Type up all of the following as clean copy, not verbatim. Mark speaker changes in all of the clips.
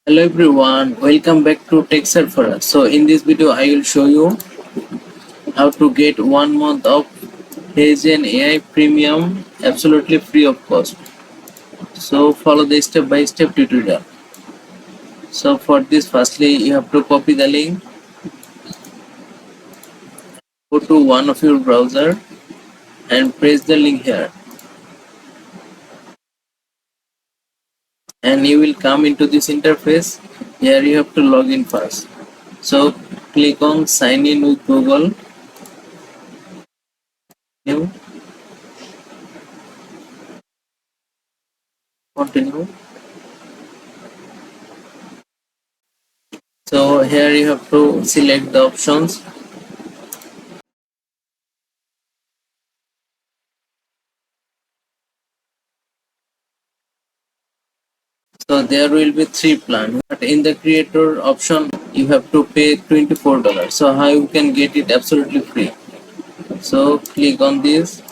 Speaker 1: Hello everyone, welcome back to Tech Surfer. So in this video I will show you how to get 1 month of HeyGen AI Premium absolutely free of cost. So follow the step by step tutorial. So for this firstly you have to copy the link, go to one of your browser and press the link here and you will come into this interface. Here you have to log in first. So click on sign in with Google. New, continue. So here you have to select the options. So there will be three plans, but in the creator option you have to pay $24. So how you can get it absolutely free? So click on this.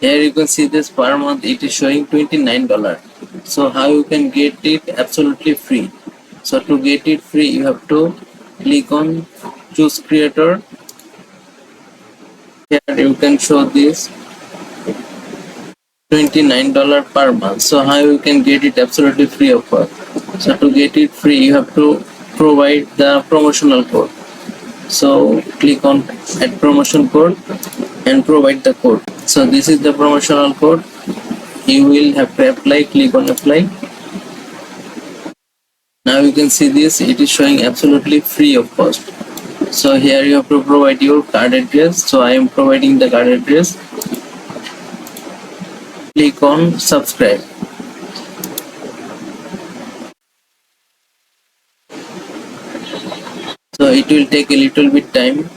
Speaker 1: Here you can see this per month it is showing $29. So how you can get it absolutely free? So to get it free you have to click on choose creator. Here you can show this $29 per month. So how you can get it absolutely free of cost? So to get it free you have to provide the promotional code. So click on add promotion code and provide the code. So this is the promotional code. You will have to apply. Click on apply. Now you can see this, it is showing absolutely free of cost. So here you have to provide your card address. So I am providing the card address. Click on subscribe. So it will take a little bit time.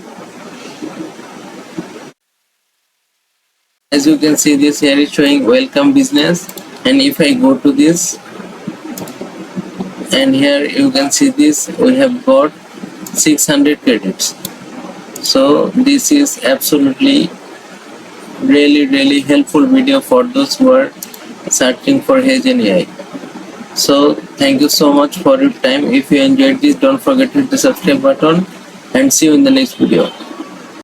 Speaker 1: As you can see, this here is showing welcome business, and if I go to this, and here you can see this, we have got 600 credits. So this is absolutely really helpful video for those who are searching for HeyGen AI. So thank you so much for your time. If you enjoyed this, don't forget to hit the subscribe button and see you in the next video.